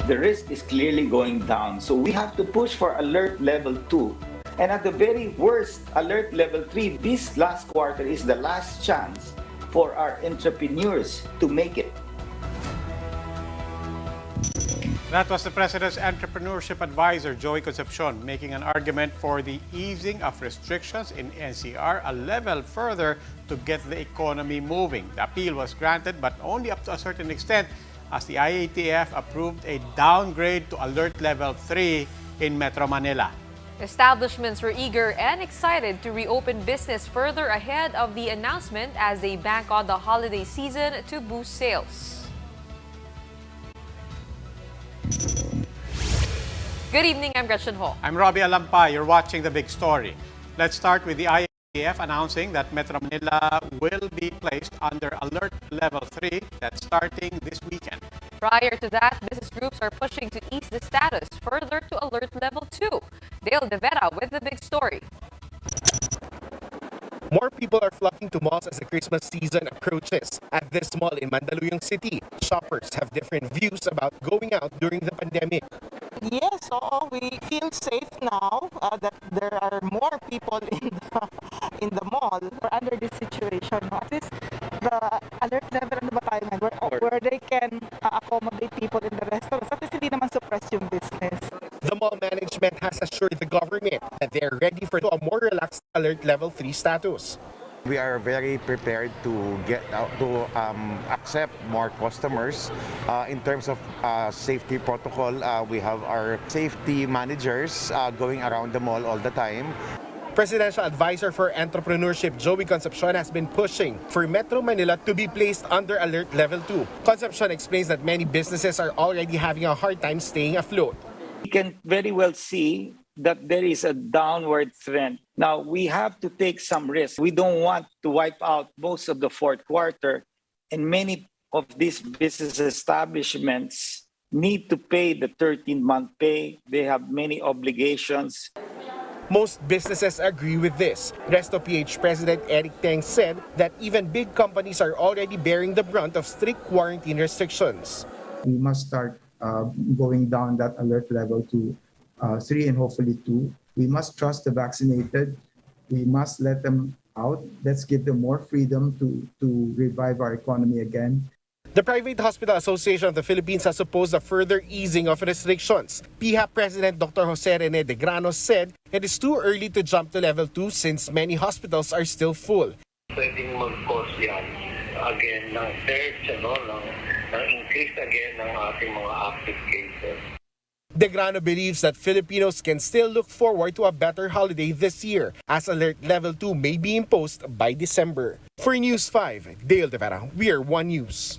the risk is clearly going down. So we have to push for alert level 2. And at the very worst, alert level 3, this last quarter is the last chance for our entrepreneurs to make it. That was the President's Entrepreneurship Advisor, Joey Concepcion, making an argument for the easing of restrictions in NCR a level further to get the economy moving. The appeal was granted, but only up to a certain extent, as the IATF approved a downgrade to Alert Level 3 in Metro Manila. Establishments were eager and excited to reopen business further ahead of the announcement as they bank on the holiday season to boost sales. Good evening, I'm Gretchen Ho. I'm Robbie Alampa. You're watching The Big Story. Let's start with the IATF announcing that Metro Manila will be placed under Alert Level 3 that's starting this weekend. Prior to that, business groups are pushing to ease the status further to Alert Level 2. Dale De Vera with The Big Story. More people are flocking to malls as the Christmas season approaches. At this mall in Mandaluyong City, shoppers have different views about going out during the pandemic. Yes, we feel safe now that there are more people in the mall. Or under this situation, at least the alert level ano ba tayo ngayon, where they can accommodate people in the restaurants. At least hindi naman suppress yung business. The mall management has assured the government that they are ready for a more relaxed Alert Level 3 status. We are very prepared to get out to accept more customers. In terms of safety protocol, we have our safety managers going around the mall all the time. Presidential Advisor for Entrepreneurship Joey Concepcion has been pushing for Metro Manila to be placed under Alert Level 2. Concepcion explains that many businesses are already having a hard time staying afloat. We can very well see that there is a downward trend. Now, we have to take some risks. We don't want to wipe out most of the fourth quarter, and many of these business establishments need to pay the 13-month pay. They have many obligations. Most businesses agree with this. Resto PH President Eric Teng said that even big companies are already bearing the brunt of strict quarantine restrictions. We must start going down that alert level to 3 and hopefully 2. We must trust the vaccinated. We must let them out. Let's give them more freedom to revive our economy again. The Private Hospital Association of the Philippines has opposed a further easing of restrictions. PHAP President Dr. Jose Rene De Granos said it is too early to jump to level 2 since many hospitals are still full. Pwedeng mag-cause yan again ng surge, ng increase again ng ating mga active cases. De Grano believes that Filipinos can still look forward to a better holiday this year as Alert Level 2 may be imposed by December. For News 5, Dale De Vera, we are One News.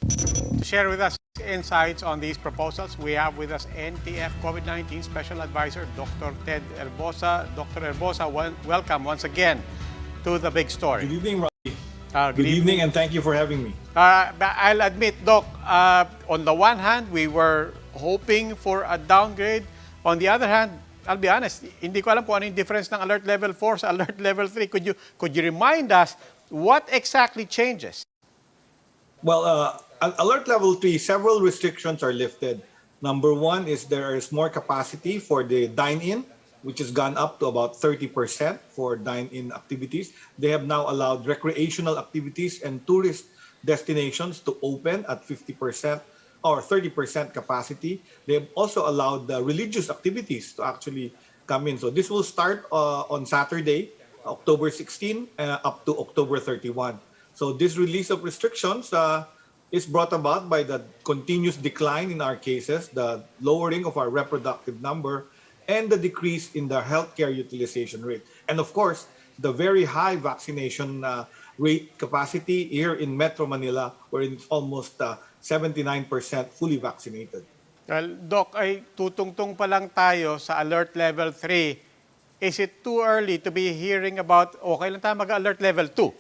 To share with us insights on these proposals, we have with us NTF COVID-19 Special Advisor Dr. Ted Herbosa. Dr. Herbosa, welcome once again to The Big Story. Good evening, Robbie. Good evening, and thank you for having me. I'll admit, Doc, on the one hand, we were hoping for a downgrade. On the other hand, I'll be honest, hindi ko alam kung ano yung difference ng Alert Level 4 sa Alert Level 3. Could you remind us what exactly changes? Well, Alert Level 3, several restrictions are lifted. Number one is there is more capacity for the dine-in, which has gone up to about 30% for dine-in activities. They have now allowed recreational activities and tourist destinations to open at 50% or 30% capacity. They have also allowed the religious activities to actually come in. So this will start on Saturday, October 16, up to October 31. So this release of restrictions is brought about by the continuous decline in our cases, the lowering of our reproductive number, and the decrease in the healthcare utilization rate. And of course, the very high vaccination rate capacity here in Metro Manila, where it's almost 79% fully vaccinated. Well, Doc, ay tutungtong pa lang tayo sa Alert Level 3. Is it too early to be hearing about, okay lang tayo mag-Alert Level 2?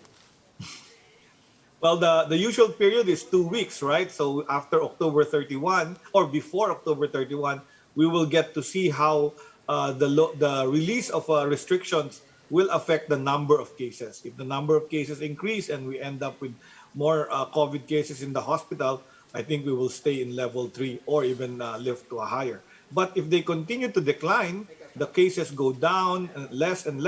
Well, the usual period is 2 weeks, right? So after October 31 or before October 31, we will get to see how the release of restrictions will affect the number of cases. If the number of cases increase and we end up with more COVID cases in the hospital, I think we will stay in level 3 or even lift to a higher. But if they continue to decline, the cases go down and less, and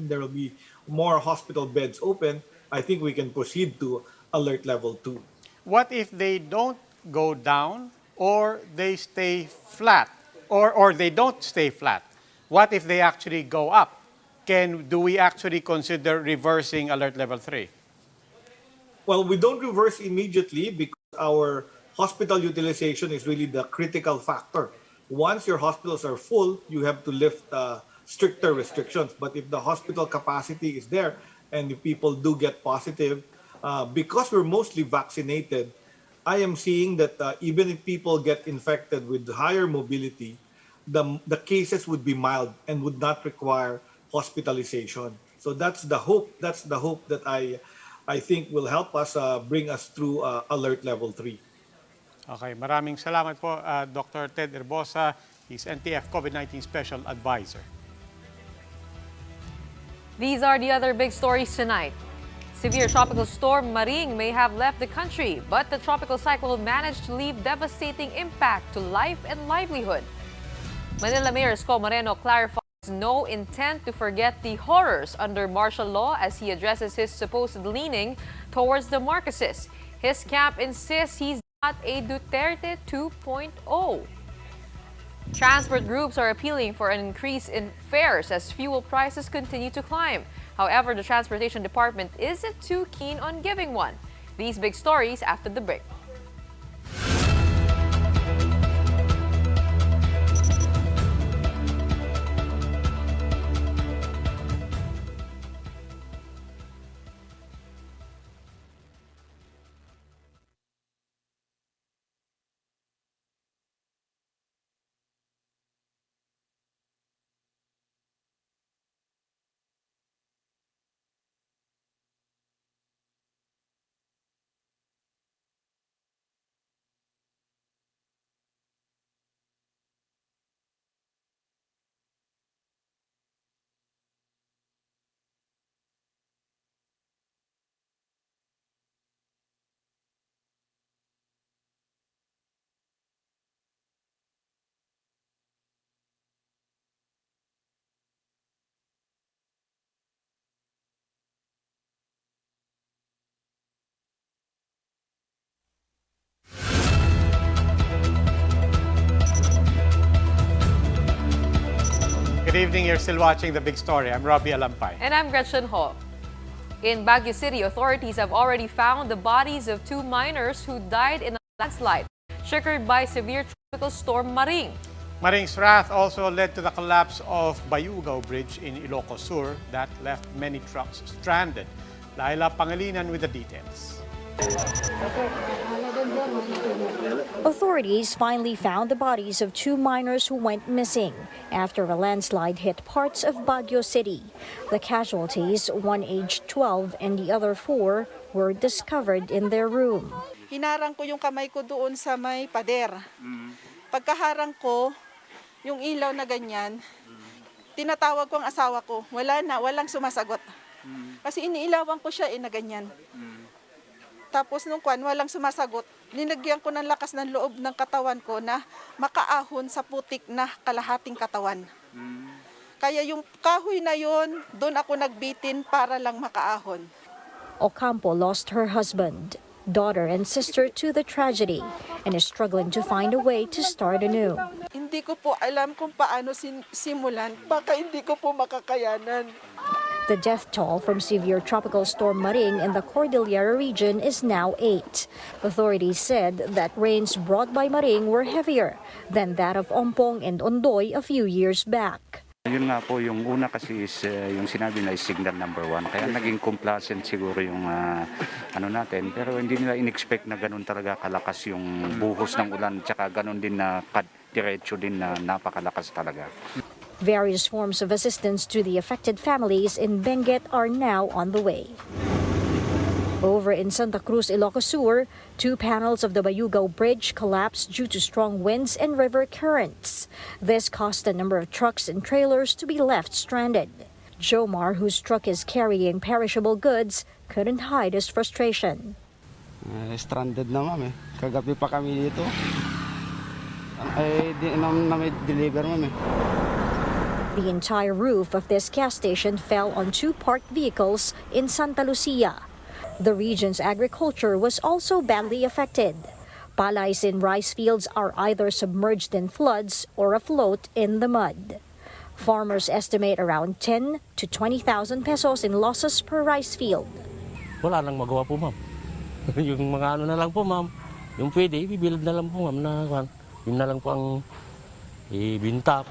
there will be more hospital beds open, I think we can proceed to alert level 2. What if they don't go down or they stay flat or they don't stay flat? What if they actually go up? Do we actually consider reversing alert level 3? Well, we don't reverse immediately because our hospital utilization is really the critical factor. Once your hospitals are full, you have to lift stricter restrictions. But if the hospital capacity is there and if people do get positive, because we're mostly vaccinated, I am seeing that even if people get infected with higher mobility, the cases would be mild and would not require hospitalization. So that's the hope. That's the hope that I think will help us bring us through alert level 3. Okay, maraming salamat po, Dr. Ted Herbosa. He's NTF COVID-19 Special Advisor. These are the other big stories tonight. Severe tropical storm Maring may have left the country, but the tropical cyclone managed to leave devastating impact to life and livelihood. Manila Mayor Isko Moreno clarifies no intent to forget the horrors under martial law as he addresses his supposed leaning towards the Marcoses. His camp insists he's not a Duterte 2.0. Transport groups are appealing for an increase in fares as fuel prices continue to climb. However, the Transportation Department isn't too keen on giving one. These big stories after the break. Good evening. You're still watching The Big Story. I'm Robbie Alampay. And I'm Gretchen Ho. In Baguio City, authorities have already found the bodies of 2 miners who died in a landslide triggered by severe tropical storm Maring. Maring's wrath also led to the collapse of Bayugao Bridge in Ilocos Sur that left many trucks stranded. Laila Pangilinan with the details. Authorities finally found the bodies of 2 miners who went missing after a landslide hit parts of Baguio City. The casualties, one aged 12 and the other 4, were discovered in their room. Hinarang ko yung kamay ko doon sa may pader. Pagkaharang ko, yung ilaw na ganyan, tinatawag ko ang asawa ko. Walang sumasagot. Kasi iniilawan ko siya na ganyan. Tapos nung walang sumasagot, nilagyan ko ng lakas ng loob ng katawan ko na makaahon sa putik na kalahating katawan. Kaya yung kahoy na yon, doon ako nagbitin para lang makaahon. Ocampo lost her husband, daughter and sister to the tragedy and is struggling to find a way to start anew. Hindi ko po alam kung paano simulan, baka hindi ko po makakayanan. The death toll from severe tropical storm Maring in the Cordillera region is now 8. Authorities said that rains brought by Maring were heavier than that of Ompong and Ondoy a few years back. Yun nga po, yung una kasi is yung sinabi na is signal number 1. Kaya naging complacent siguro yung natin. Pero hindi nila in-expect na ganun talaga kalakas yung buhos ng ulan. Tsaka ganun din na diretso din na napakalakas talaga. Various forms of assistance to the affected families in Benguet are now on the way. Over in Santa Cruz, Ilocos Sur, 2 panels of the Bayugao Bridge collapsed due to strong winds and river currents. This caused a number of trucks and trailers to be left stranded. Jomar, whose truck is carrying perishable goods, couldn't hide his frustration. Stranded na ma'am eh. Kagabi pa kami dito. Di na may deliver ma'am eh. The entire roof of this gas station fell on 2 parked vehicles in Santa Lucia. The region's agriculture was also badly affected. Palays in rice fields are either submerged in floods or afloat in the mud. Farmers estimate around 10 to 20,000 pesos in losses per rice field. Wala nang magawa po ma'am. Yung mga ano na lang po ma'am. Yung pwede, ibibilad na lang po ma'am na yun na lang po ang ibinta.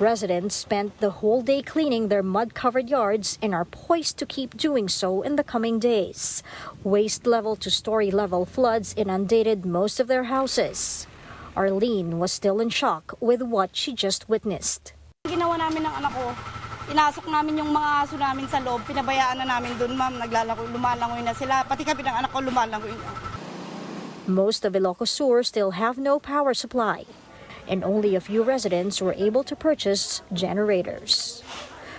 Residents spent the whole day cleaning their mud-covered yards and are poised to keep doing so in the coming days. Waist level to story level floods inundated most of their houses. Arlene was still in shock with what she just witnessed. Ginawa namin ng anak ko, inasok namin yung mga aso namin sa loob, pinabayaan na namin doon ma'am, lumalangoy na sila, pati kami ng anak ko lumalangoy na. Most of Ilocos Sur still have no power supply, and only a few residents were able to purchase generators.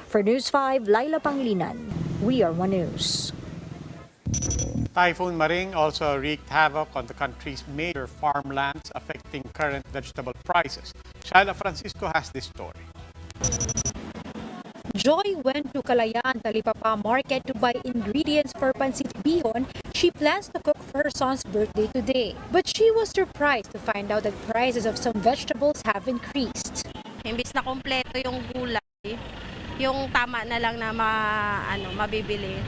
For News 5, Laila Pangilinan, We Are One News. Typhoon Maring also wreaked havoc on the country's major farmlands, affecting current vegetable prices. Shaila Francisco has this story. Joy went to Kalayaan Talipapa Market to buy ingredients for pancit bihon she plans to cook for her son's birthday today. But she was surprised to find out that prices of some vegetables have increased. Imbis na kompleto yung gulay, yung tama na lang na mabibili.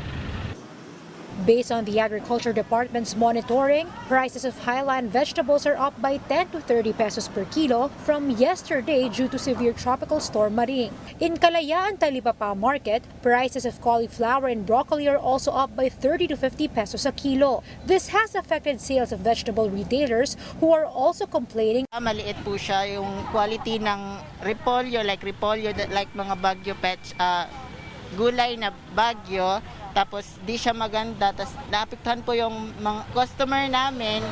Based on the Agriculture Department's monitoring, prices of highland vegetables are up by 10 to 30 pesos per kilo from yesterday due to severe tropical storm Maring. In Kalayaan Talipapa Market, prices of cauliflower and broccoli are also up by 30 to 50 pesos a kilo. This has affected sales of vegetable retailers who are also complaining. Maliit po siya yung quality ng repolyo, like mga Baguio Pets, gulay na Baguio. Tapos di siya maganda, tapos naapektuhan po yung mga customer namin.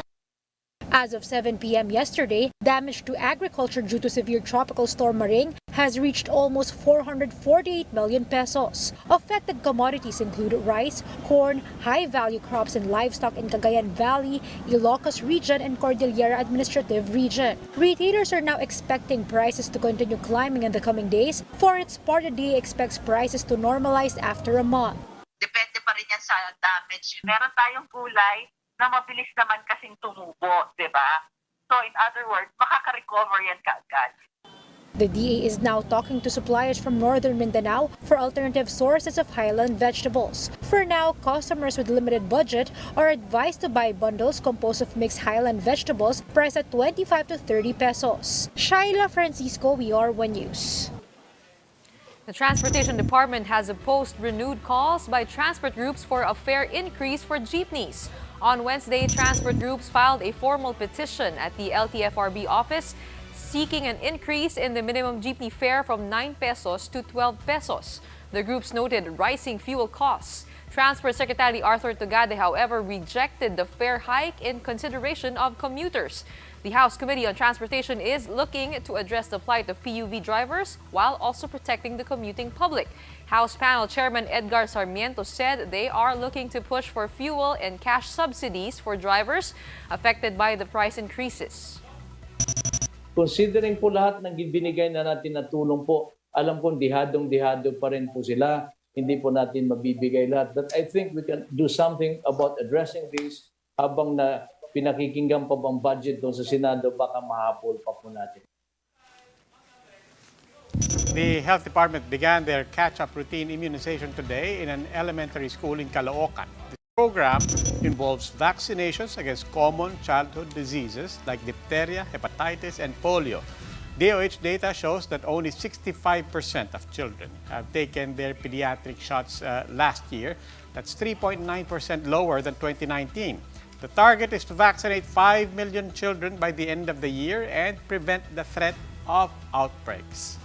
As of 7 p.m. yesterday, damage to agriculture due to severe tropical storm Maring has reached almost 448 million pesos. Affected commodities include rice, corn, high-value crops and livestock in Cagayan Valley, Ilocos Region, and Cordillera Administrative Region. Retailers are now expecting prices to continue climbing in the coming days. For its part, the DA expects prices to normalize after a month. Depende pa rin yan sa damage. Meron tayong gulay na mabilis naman kasing tumubo, di ba? So in other words, makaka-recover yan kaagad. The DA is now talking to suppliers from northern Mindanao for alternative sources of highland vegetables. For now, customers with limited budget are advised to buy bundles composed of mixed highland vegetables priced at 25 to 30 pesos. Shaila Francisco, We Are One News. The Transportation Department has opposed renewed calls by transport groups for a fare increase for jeepneys. On Wednesday, transport groups filed a formal petition at the LTFRB office seeking an increase in the minimum jeepney fare from 9 pesos to 12 pesos. The groups noted rising fuel costs. Transport Secretary Arthur Tugade, however, rejected the fare hike in consideration of commuters. The House Committee on Transportation is looking to address the plight of PUV drivers while also protecting the commuting public. House Panel Chairman Edgar Sarmiento said they are looking to push for fuel and cash subsidies for drivers affected by the price increases. Considering po lahat ng binigay na natin na tulong po, alam kong dihadong-dihado pa rin po sila. Hindi po natin mabibigay lahat. But I think we can do something about addressing this habang na pinakikinggan pa bang budget doon sa Senado, baka mahapol pa po natin. The Health Department began their catch-up routine immunization today in an elementary school in Caloocan. The program involves vaccinations against common childhood diseases like diphtheria, hepatitis, and polio. DOH data shows that only 65% of children have taken their pediatric shots last year. That's 3.9% lower than 2019. The target is to vaccinate 5 million children by the end of the year and prevent the threat of outbreaks.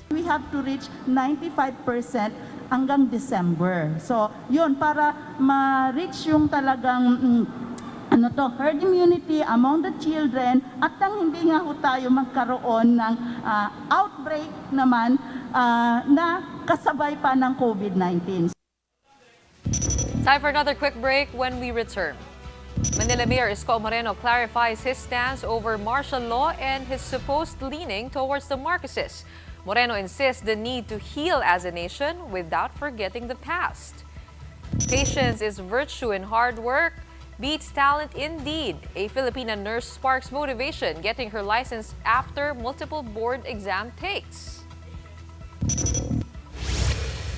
We have to reach 95% hanggang December. So, yun, para ma-reach yung talagang herd immunity among the children at nang hindi nga ho tayo magkaroon ng outbreak naman na kasabay pa ng COVID-19. Time for another quick break. When we return, Manila Mayor Isko Moreno clarifies his stance over martial law and his supposed leaning towards the Marcoses. Moreno insists the need to heal as a nation without forgetting the past. Patience is virtue and hard work beats talent indeed. A Filipina nurse sparks motivation getting her license after multiple board exam takes.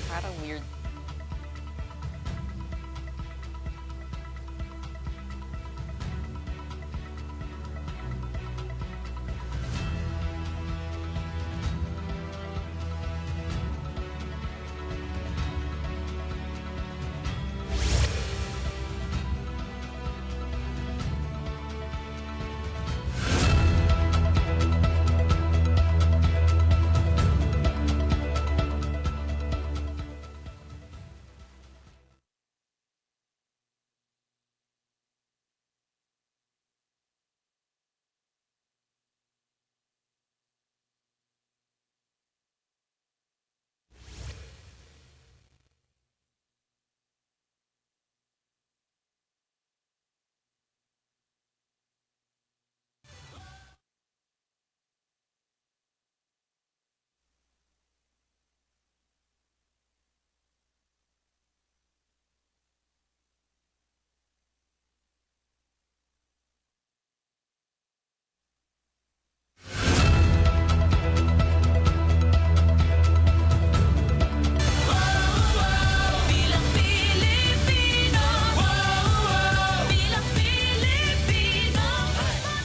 Parang weird.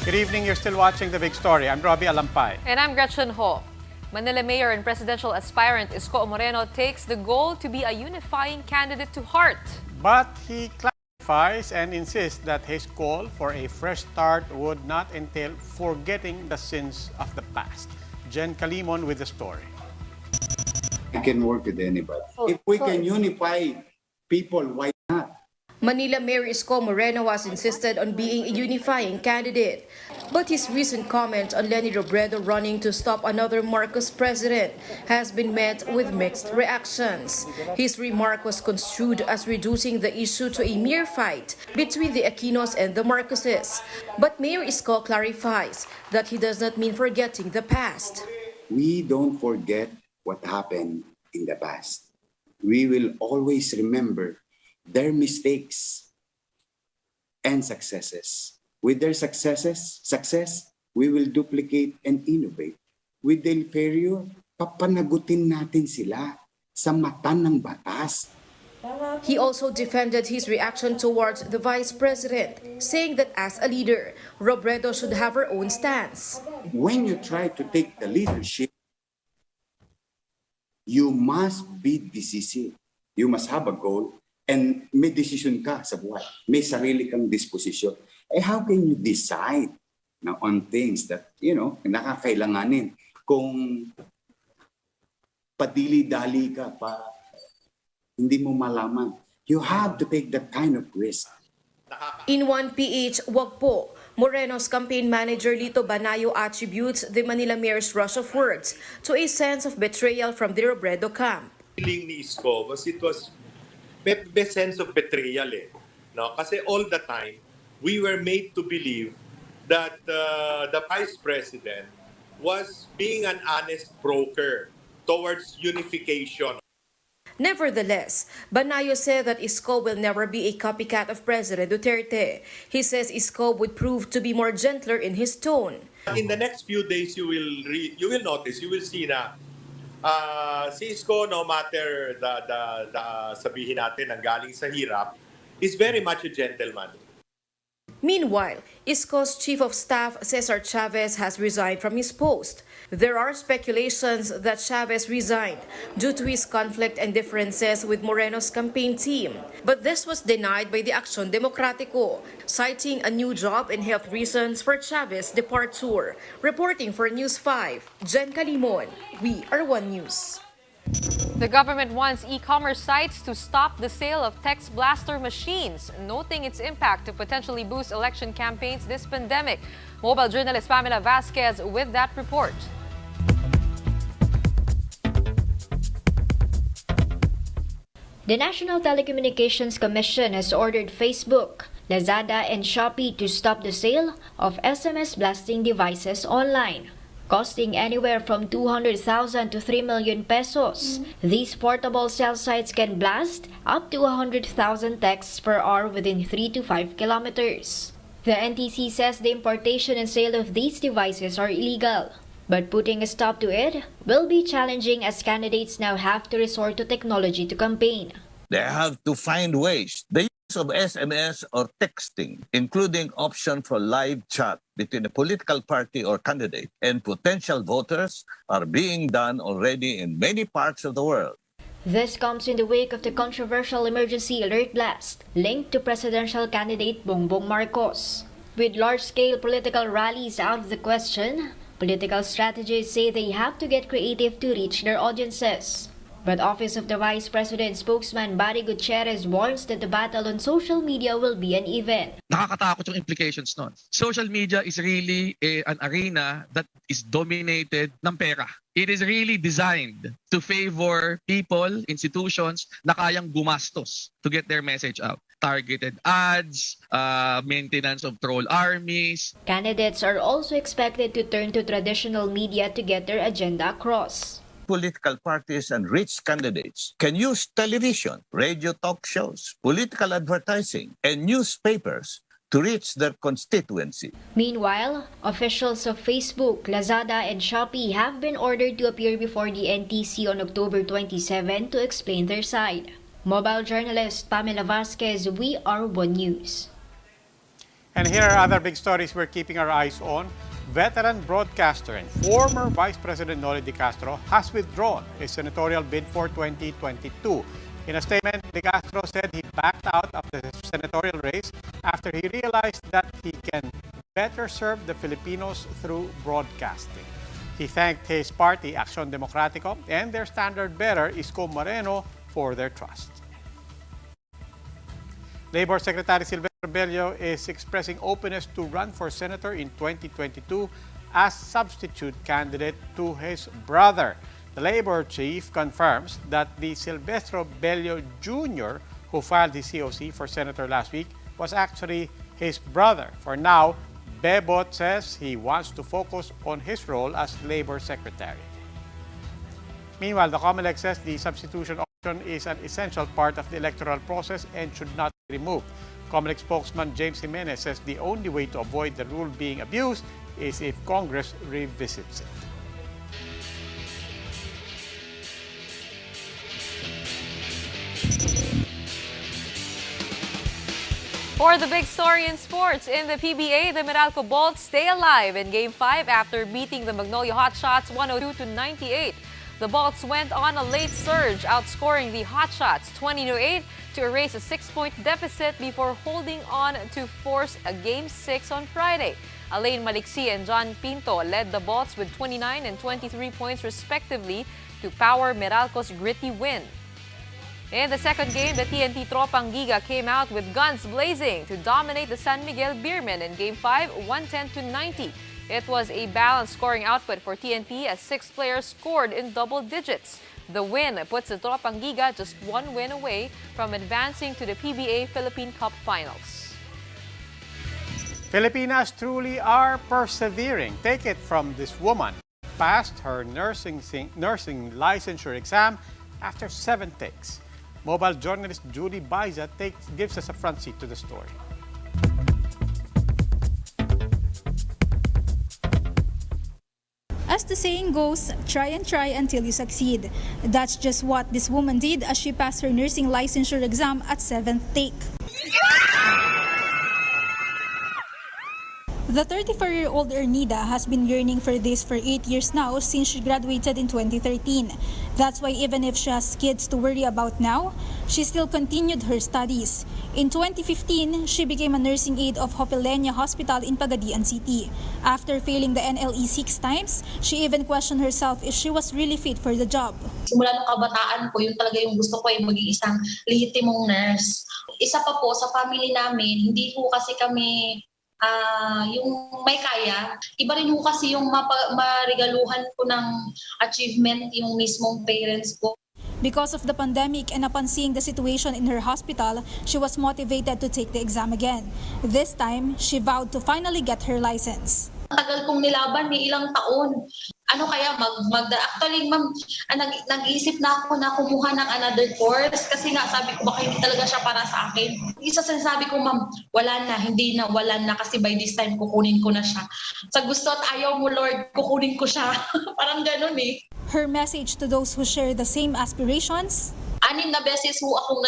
Good evening. You're still watching The Big Story. I'm Robbie Alampay. And I'm Gretchen Ho. Manila Mayor and presidential aspirant Isko Moreno takes the goal to be a unifying candidate to heart. But he clarifies and insists that his call for a fresh start would not entail forgetting the sins of the past. Jen Calimon with the story. I can work with anybody. If we can unify people, why not? Manila Mayor Isko Moreno has insisted on being a unifying candidate. But his recent comment on Leni Robredo running to stop another Marcos president has been met with mixed reactions. His remark was construed as reducing the issue to a mere fight between the Aquinos and the Marcoses. But Mayor Isko clarifies that he does not mean forgetting the past. We don't forget what happened in the past. We will always remember their mistakes and successes. With their success, we will duplicate and innovate. With their failure, papanagutin natin sila sa mata ng batas. He also defended his reaction towards the vice president, saying that as a leader, Robredo should have her own stance. When you try to take the leadership, you must be decisive. You must have a goal. And may decision ka sa buhay. May sarili kang disposition. How can you decide na on things that, nakakailanganin kung padili-dali ka pa, hindi mo malaman. You have to take that kind of risk. In 1PH, wag po, Moreno's campaign manager Lito Banayo attributes the Manila Mayor's rush of words to a sense of betrayal from the Robredo camp. Feeling ni Isko was may sense of betrayal no? Kasi all the time, we were made to believe that the Vice President was being an honest broker towards unification. Nevertheless, Banayo said that Isko will never be a copycat of President Duterte. He says Isko would prove to be more gentler in his tone. In the next few days, you will notice, you will see na si Isko, no matter the sabihin natin ang galing sa hirap, is very much a gentleman. Meanwhile, Isko's Chief of Staff Cesar Chavez has resigned from his post. There are speculations that Chavez resigned due to his conflict and differences with Moreno's campaign team. But this was denied by the Acción Democrático, citing a new job and health reasons for Chavez's departure. Reporting for News 5, Jen Calimon, We Are One News. The government wants e-commerce sites to stop the sale of text blaster machines, noting its impact to potentially boost election campaigns this pandemic. Mobile journalist Pamela Vasquez with that report. The National Telecommunications Commission has ordered Facebook, Lazada, and Shopee to stop the sale of SMS blasting devices online, costing anywhere from 200,000 to 3 million pesos. These portable cell sites can blast up to 100,000 texts per hour within 3 to 5 kilometers. The NTC says the importation and sale of these devices are illegal, but putting a stop to it will be challenging as candidates now have to resort to technology to campaign. They have to find ways. The use of SMS or texting, including option for live chat between a political party or candidate and potential voters, are being done already in many parts of the world. This comes in the wake of the controversial emergency alert blast linked to presidential candidate Bongbong Marcos. With large-scale political rallies out of the question, political strategists say they have to get creative to reach their audiences. But Office of the Vice President spokesman Barry Gutierrez warns that the battle on social media will be uneven. Nakakatakot yung implications nun. Social media is really an arena that is dominated ng pera. It is really designed to favor people, institutions na kayang gumastos to get their message out. Targeted ads, maintenance of troll armies. Candidates are also expected to turn to traditional media to get their agenda across. Political parties and rich candidates can use television, radio talk shows, political advertising, and newspapers to reach their constituency. Meanwhile, officials of Facebook, Lazada, and Shopee have been ordered to appear before the NTC on October 27 to explain their side. Mobile journalist Pamela Vasquez, We Are One News. And here are other big stories we're keeping our eyes on. Veteran broadcaster and former Vice President Noli De Castro has withdrawn his senatorial bid for 2022. In a statement, De Castro said he backed out of the senatorial race after he realized that he can better serve the Filipinos through broadcasting. He thanked his party, Acción Democrático, and their standard bearer, Isko Moreno, for their trust. Labor Secretary Silvestre Bello is expressing openness to run for senator in 2022 as substitute candidate to his brother. The Labor chief confirms that the Silvestre Bello Jr., who filed his COC for senator last week, was actually his brother. For now, Bebot says he wants to focus on his role as Labor Secretary. Meanwhile, the COMELEC says the substitution option is an essential part of the electoral process and should not be removed. COMELEC spokesman James Jimenez says the only way to avoid the rule being abused is if Congress revisits it. For the big story in sports, in the PBA, the Meralco Bolts stay alive in Game 5 after beating the Magnolia Hotshots 102-98. The Bolts went on a late surge, outscoring the Hotshots 20-8 to erase a 6-point deficit before holding on to force a Game 6 on Friday. Alain Maliksi and John Pinto led the Bolts with 29 and 23 points respectively to power Meralco's gritty win. In the second game, the TNT Tropang Giga came out with guns blazing to dominate the San Miguel Beermen in Game 5, 110-90. It was a balanced scoring output for TNT as 6 players scored in double digits. The win puts the Tropang Giga just one win away from advancing to the PBA Philippine Cup Finals. Filipinas truly are persevering. Take it from this woman. Passed her nursing licensure exam after 7 takes. Mobile journalist Julie Baiza gives us a front seat to the story. As the saying goes, try and try until you succeed. That's just what this woman did as she passed her nursing licensure exam at 7th take. The 34-year-old Ernida has been yearning for this for 8 years now since she graduated in 2013. That's why even if she has kids to worry about now, she still continued her studies. In 2015, she became a nursing aide of Hopelenia Hospital in Pagadian City. After failing the NLE 6 times, she even questioned herself if she was really fit for the job. Simula nung kabataan ko, yun talaga yung gusto ko ay maging isang lehitimong nurse. Isa pa po sa family namin, hindi po kasi kami yung may kaya. Iba rin po kasi yung marigaluhan ko ng achievement yung mismong parents ko. Because of the pandemic and upon seeing the situation in her hospital, she was motivated to take the exam again. This time, she vowed to finally get her license. Tagal kong nilaban, may ilang taon. Ano kaya, actually ma'am, nag-iisip na ako na kumuha ng another course kasi nga sabi ko baka hindi talaga siya para sa akin. Isa sa sabi ko ma'am, wala na kasi by this time kukunin ko na siya. Sa gusto at ayaw mo Lord, kukunin ko siya. Parang ganun eh. Her message to those who share the same aspirations? 6 na beses ho akong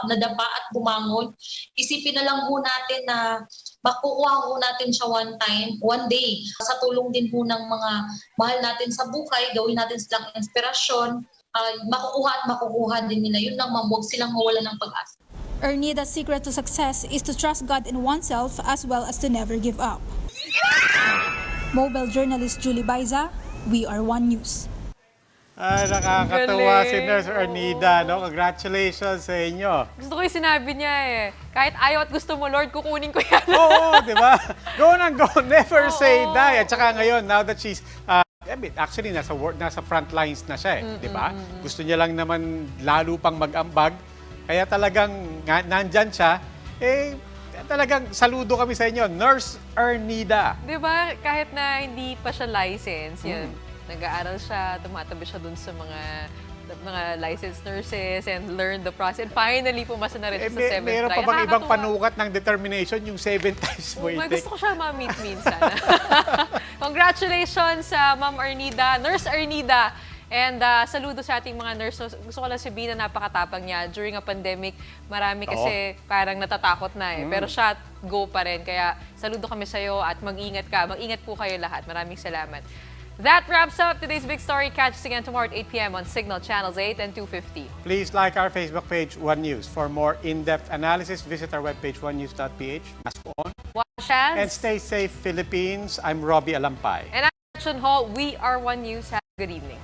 nadapa at bumangon. Isipin na lang ho natin na makukuha ho natin siya one day. Sa tulong din ho ng mga mahal natin sa buhay, gawin natin silang inspirasyon, makukuha din nila. Yun lang ma'am, huwag silang mawala ng pag-asa. Ernida's secret to success is to trust God in oneself as well as to never give up. Mobile journalist Julie Baiza, We Are One News. Ay, nakakatuwa si Nurse Ernida, no? Congratulations sa inyo. Gusto ko yung sinabi niya eh. Kahit ayaw at gusto mo, Lord, kukunin ko yan. Oo, di ba? Go nang go. Never say die. At saka ngayon, now that she's, actually, nasa front lines na siya eh. Di ba? Gusto niya lang naman lalo pang mag-ambag. Kaya talagang nandyan siya. Talagang saludo kami sa inyo, Nurse Ernida. Di ba? Kahit na hindi pa siya license, yun. Nag-aaral siya, tumatabi siya dun sa mga licensed nurses and learn the process. And finally, pumasa na rin siya sa 7th try. Meron pa bang ibang panukat ng determination, yung 7 times mo i-take? Gusto ko siya ma-meet minsan. Congratulations sa Ma'am Ernida, Nurse Ernida. And saludo sa ating mga nurse. Gusto ko lang sabihin na napakatapang niya. During a pandemic, marami kasi parang natatakot na eh. Pero siya, go pa rin. Kaya saludo kami sa'yo at mag-ingat ka. Mag-ingat po kayo lahat. Maraming salamat. That wraps up today's big story. Catch us again tomorrow at 8 p.m. on Signal Channels 8 and 250. Please like our Facebook page, One News. For more in-depth analysis, visit our webpage, onenews.ph. Mask on. Wash hands. And stay safe, Philippines. I'm Robbie Alampay. And I'm Chun Ho. We are One News. Have a good evening.